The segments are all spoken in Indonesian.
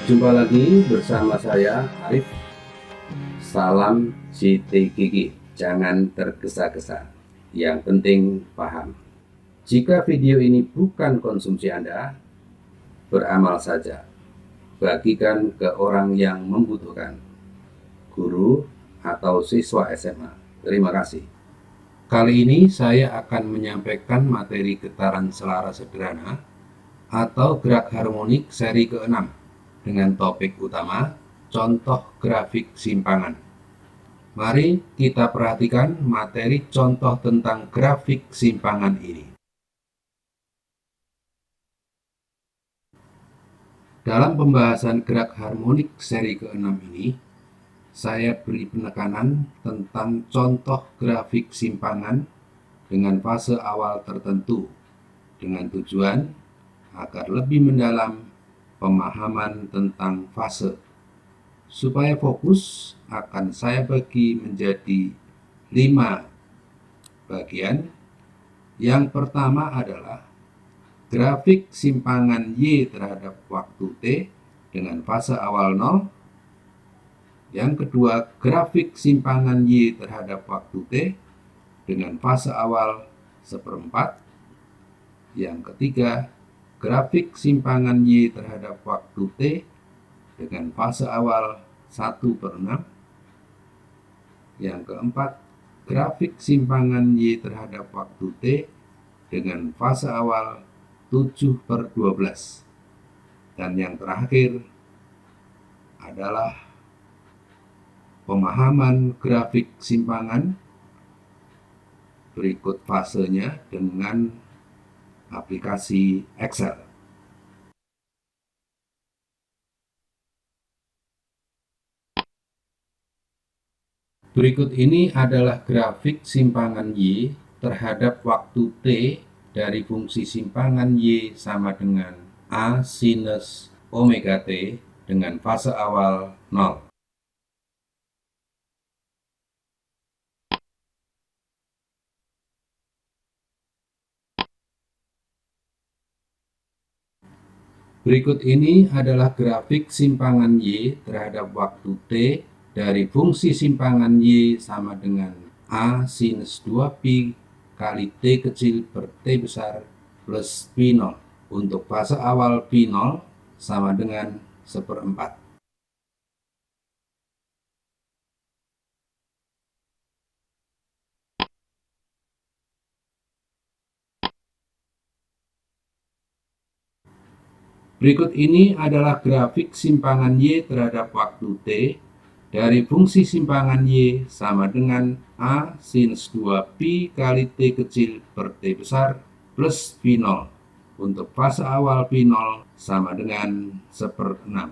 Jumpa lagi bersama saya Arif. Salam JT Gigi. Jangan tergesa-gesa. Yang penting paham. Jika video ini bukan konsumsi Anda, beramal saja. Bagikan ke orang yang membutuhkan. Guru atau siswa SMA. Terima kasih. Kali ini saya akan menyampaikan materi getaran selara sederhana atau gerak harmonik seri ke-6 dengan topik utama contoh grafik simpangan. Mari kita perhatikan materi contoh tentang grafik simpangan ini. Dalam pembahasan gerak harmonik seri ke-6 ini, saya beri penekanan tentang contoh grafik simpangan dengan fase awal tertentu dengan tujuan agar lebih mendalam pemahaman tentang fase. Supaya fokus akan saya bagi menjadi 5 bagian. Yang pertama adalah grafik simpangan Y terhadap waktu T dengan fase awal 0. Yang kedua, grafik simpangan Y terhadap waktu T dengan fase awal 1/4. Yang ketiga, grafik simpangan Y terhadap waktu T dengan fase awal 1/6. Yang keempat, grafik simpangan Y terhadap waktu T dengan fase awal 7/12. Dan yang terakhir adalah pemahaman grafik simpangan berikut fasenya dengan aplikasi Excel. Berikut ini adalah grafik simpangan Y terhadap waktu T dari fungsi simpangan Y sama dengan A sinus omega T dengan fase awal 0. Berikut ini adalah grafik simpangan Y terhadap waktu T dari fungsi simpangan Y sama dengan A sinus 2pi kali T kecil per T besar plus P0. Untuk fase awal P0 sama dengan 1/4. Berikut ini adalah grafik simpangan Y terhadap waktu T dari fungsi simpangan Y sama dengan A sinus 2pi kali T kecil per T besar plus P0. Untuk fase awal P0 sama dengan 1/6.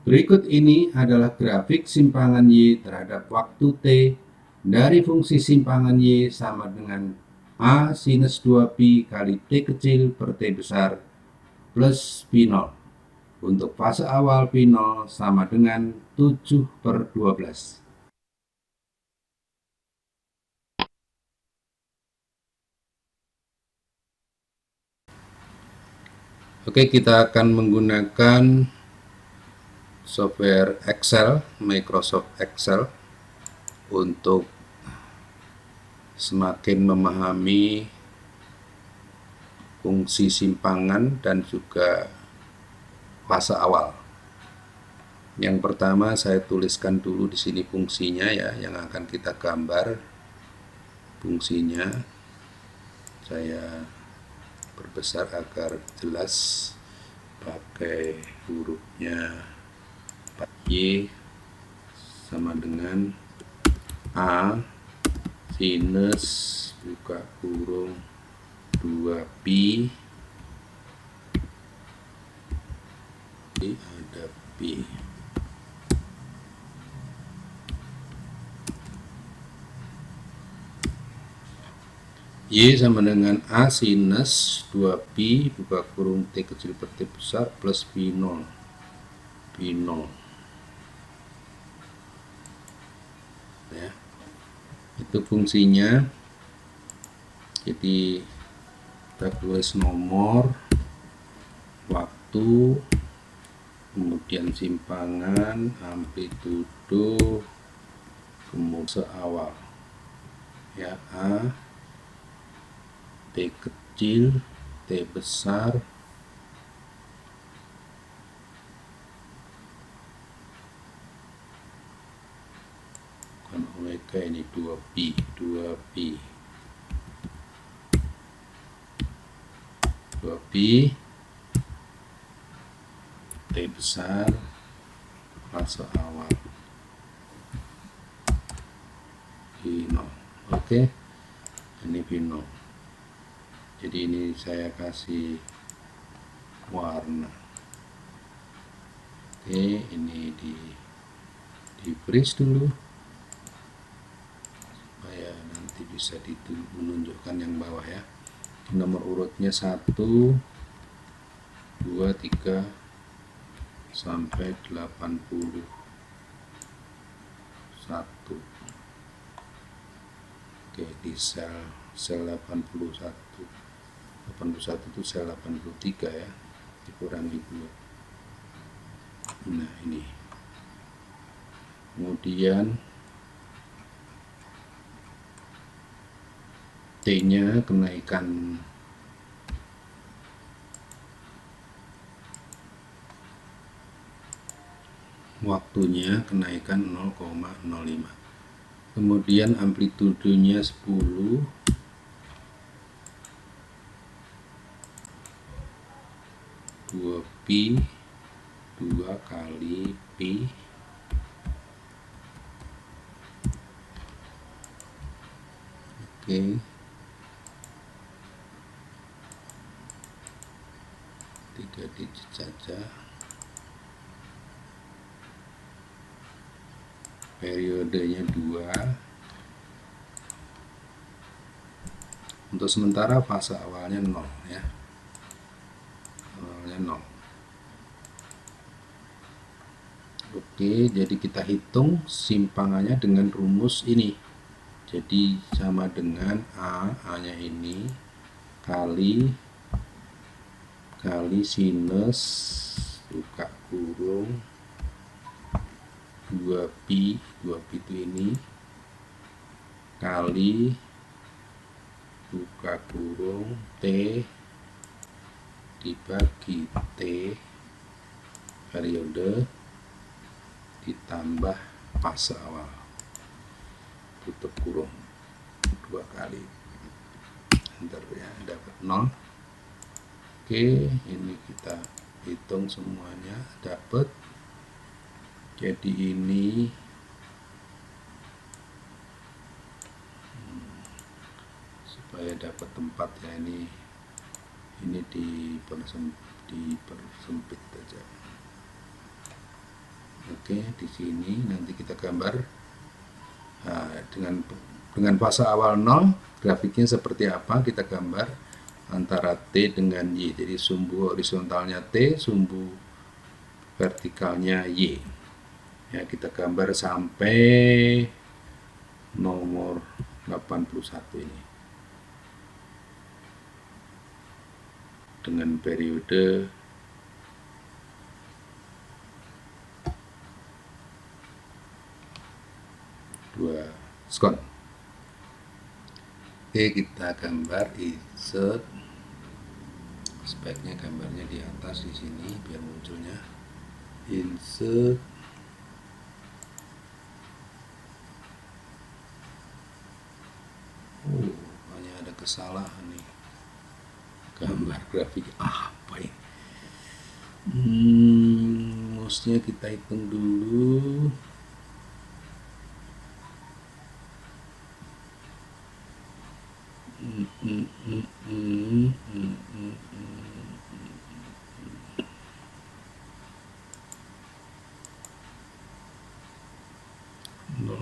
Berikut ini adalah grafik simpangan Y terhadap waktu T dari fungsi simpangan Y sama dengan A sinus 2pi kali T kecil per T besar plus P0. Untuk fase awal P0 sama dengan 7/12. Oke, kita akan menggunakan software Excel, Microsoft Excel, untuk semakin memahami fungsi simpangan dan juga fase awal. Yang pertama saya tuliskan dulu di sini fungsinya ya, yang akan kita gambar fungsinya. Saya perbesar agar jelas pakai hurufnya. Y sama dengan A sinus buka kurung 2pi ada pi Y sama dengan A sinus 2pi buka kurung T kecil per T besar plus P0. Ya, itu fungsinya. Jadi kita tulis nomor, waktu, kemudian simpangan, amplitudo, kemudian seawal ya, A, T kecil, T besar, bukan omega, ini 2pi, 2pi, 2pi, T besar, fase awal V0. Oke, ini V0. Jadi ini saya kasih warna. Oke, ini di freeze dulu supaya nanti bisa menunjukkan yang bawah ya. Nomor urutnya 1, 2, 3 sampai 81. Oke, di sel 81 itu sel 83 ya, dikurangi 2. Nah ini, kemudian T nya kenaikan waktunya kenaikan 0,05, kemudian amplitudonya 10, dua pi, 2 kali pi, oke, 3 digit saja. Periodenya 2. Untuk sementara fase awalnya 0 ya, awalnya 0. Oke, jadi kita hitung simpangannya dengan rumus ini. Jadi sama dengan A-nya ini kali sinus buka kurung 2pi, 2pi itu ini kali buka kurung T dibagi T periode ditambah fase awal, tutup kurung 2 kali, enter ya, dapat 0. Oke, ini kita hitung semuanya dapat. Jadi ini supaya dapat tempat ya, ini dipersempit aja. Oke, di sini nanti kita gambar. Nah, dengan fase awal 0, grafiknya seperti apa kita gambar antara T dengan Y. Jadi sumbu horizontalnya T, sumbu vertikalnya Y. Ya, kita gambar sampai nomor 81 ini. Dengan periode 2 skon. Oke, kita gambar insert. Speknya gambarnya di atas di sini biar munculnya. Insert. Banyak ada kesalahan nih. Gambar grafik apa ini? Mouse-nya kita hitung dulu.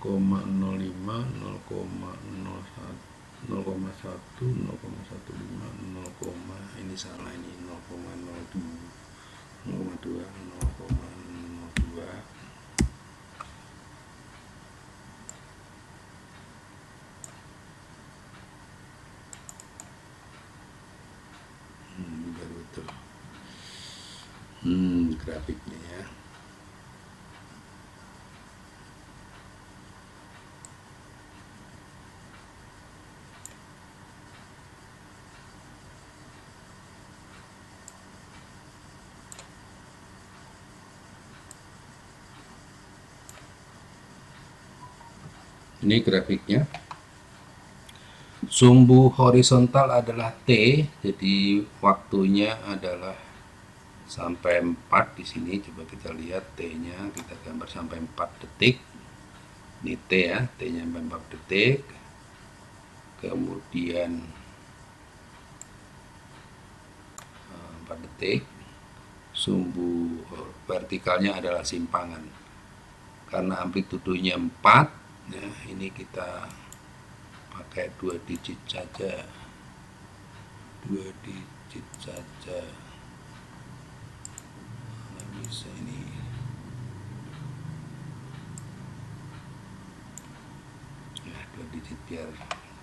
Koma 05, 0,1, 0,15, ini salah, ini 0,02, 0,2, 0,02. grafiknya ya. Ini grafiknya. Sumbu horizontal adalah T, jadi waktunya adalah sampai 4 di sini. Coba kita lihat T-nya, kita gambar sampai 4 detik. Ini T ya, T-nya sampai 4 detik. Kemudian 4 detik. Sumbu vertikalnya adalah simpangan. Karena amplitudonya 4, ya ini kita pakai 2 digit saja. 2 digit saja. Nggak bisa ini. Ya, 2 digit biar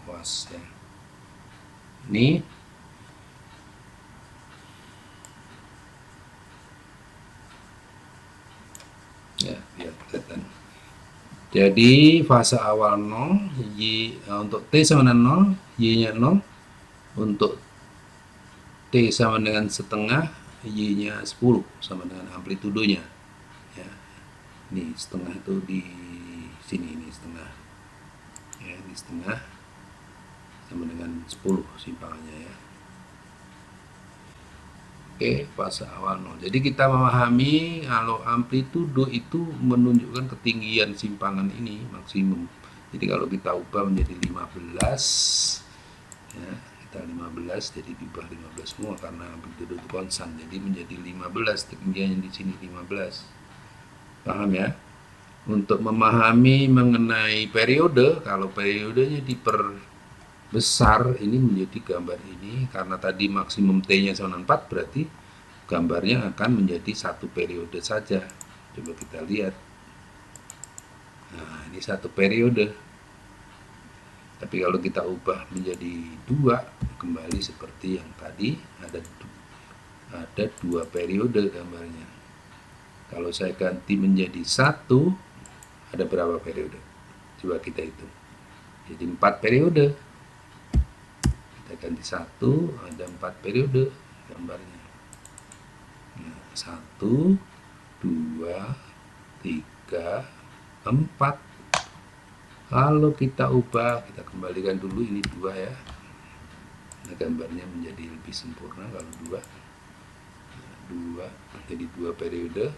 puas ya. Ini ya, biar kelihatan. Jadi fase awal 0, Y untuk T sama dengan 0, Y-nya 0. Untuk T sama dengan setengah, Y-nya 10 sama dengan amplitudonya. Ya. Ini setengah itu di sini, ini setengah. Ya, di setengah sama dengan 10 simpangannya ya. Oke, fase awal 0. Jadi kita memahami kalau amplitudo itu menunjukkan ketinggian simpangan ini maksimum. Jadi kalau kita ubah menjadi 15, ya, kita 15 jadi diubah 15 semua karena amplitudo itu konstan. Jadi menjadi 15, ketinggiannya di sini 15. Paham ya? Untuk memahami mengenai periode, kalau periodenya besar ini menjadi gambar ini karena tadi maksimum T-nya sama 4, berarti gambarnya akan menjadi satu periode saja. Coba kita lihat. Nah, ini satu periode. Tapi kalau kita ubah menjadi 2, kembali seperti yang tadi, ada 2 periode gambarnya. Kalau saya ganti menjadi 1, ada berapa periode? Coba kita hitung. Jadi 4 periode. Ganti 1, ada 4 periode gambarnya. Nah, 1, 2, 3, 4. Kalau kita ubah, kita kembalikan dulu ini 2 ya. Nah, gambarnya menjadi lebih sempurna kalau 2. Nah, 2 jadi 2 periode.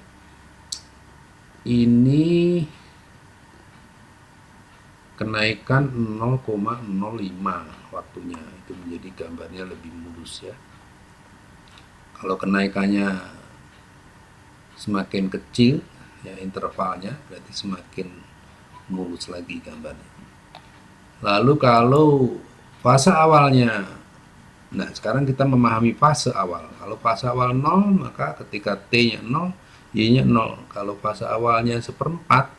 Ini kenaikan 0,05 waktunya, itu menjadi gambarnya lebih mulus ya. Kalau kenaikannya semakin kecil ya intervalnya, berarti semakin mulus lagi gambarnya. Lalu kalau fase awalnya, nah sekarang kita memahami fase awal. Kalau fase awal 0, maka ketika T-nya 0, Y-nya 0. Kalau fase awalnya 1/4,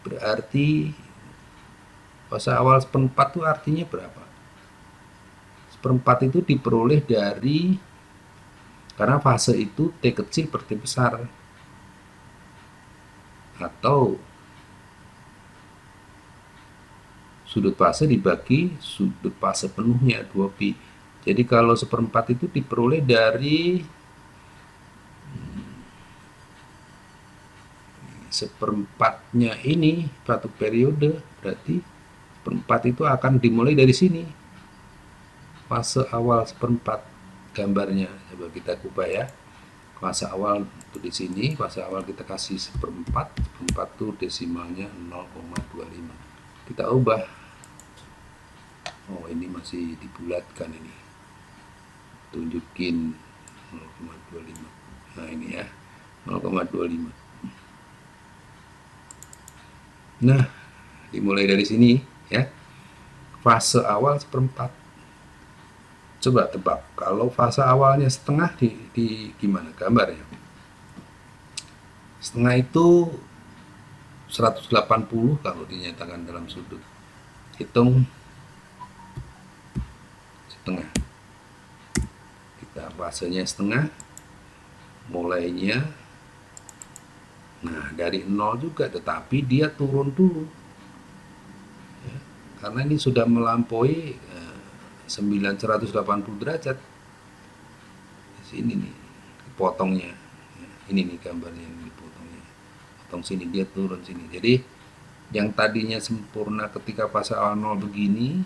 berarti fase awal 1/4 itu artinya berapa? 1/4 itu diperoleh dari, karena fase itu T kecil per T besar, atau sudut fase dibagi sudut fase penuhnya 2pi. Jadi kalau 1/4 itu diperoleh dari 1/4-nya ini satu periode, berarti 1/4 itu akan dimulai dari sini, fase awal 1/4 gambarnya. Coba kita ubah ya, fase awal itu di sini, fase awal kita kasih 1/4, 1/4 itu desimalnya 0,25. Kita ubah, oh ini masih dibulatkan, ini tunjukin 0,25. Nah ini ya 0,25. Nah, dimulai dari sini ya. Fase awal 1/4. Coba tebak, kalau fase awalnya setengah di gimana gambarnya? Setengah itu 180 kalau dinyatakan dalam sudut. Hitung setengah. Kita fasenya setengah. mulainya. Nah, dari 0 juga, tetapi dia turun dulu. Ya, karena ini sudah melampaui 980 derajat. Di sini nih, potongnya. Ya, ini nih gambarnya yang dipotongnya. Potong sini, dia turun sini. Jadi, yang tadinya sempurna ketika fase awal 0 begini,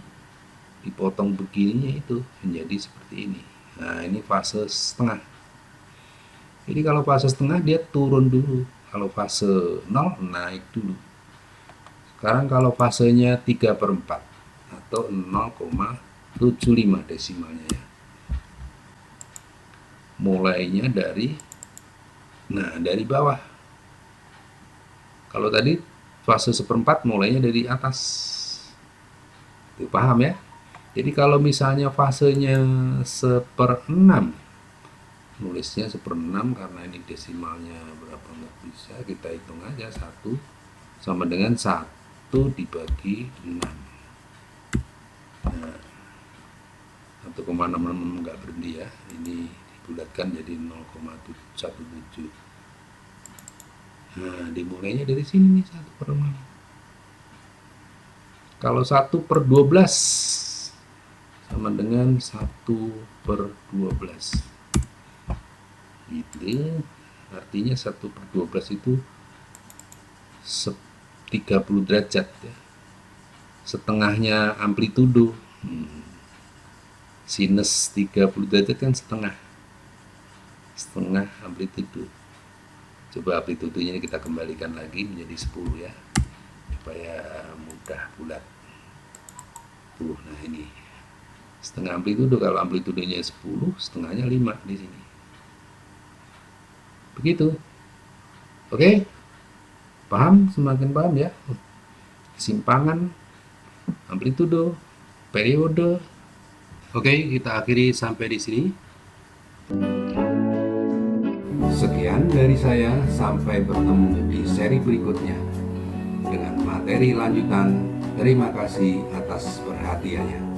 dipotong begininya itu menjadi seperti ini. Nah, ini fase setengah. Jadi kalau fase setengah dia turun dulu. Kalau fase 0 naik dulu. Sekarang kalau fasenya 3/4 atau 0,75 desimalnya ya. Mulainya dari bawah. Kalau tadi fase 1/4 mulainya dari atas. Itu paham ya? Jadi kalau misalnya fasenya 1/6, nulisnya 1/6 karena ini desimalnya berapa nggak bisa, kita hitung aja. 1 sama dengan 1 dibagi 6. Nah, 1,66 nggak berhenti ya, ini dibulatkan jadi 0,17. Nah, dimulainya dari sini nih, 1/6. Kalau 1/12 sama dengan 1/12. Gitu. Artinya 1/12 itu 30 derajat ya. Setengahnya amplitudo. Sinus 30 derajat kan setengah amplitudo. Coba amplitudonya kita kembalikan lagi menjadi 10 ya, supaya mudah bulat. Nah, ini setengah amplitudo. Kalau amplitudonya 10, setengahnya 5 di sini. Begitu. Oke? Paham? Semakin paham ya? Kesimpangan, amplitudo, periode. Oke, kita akhiri sampai di sini. Sekian dari saya, sampai bertemu di seri berikutnya dengan materi lanjutan. Terima kasih atas perhatiannya.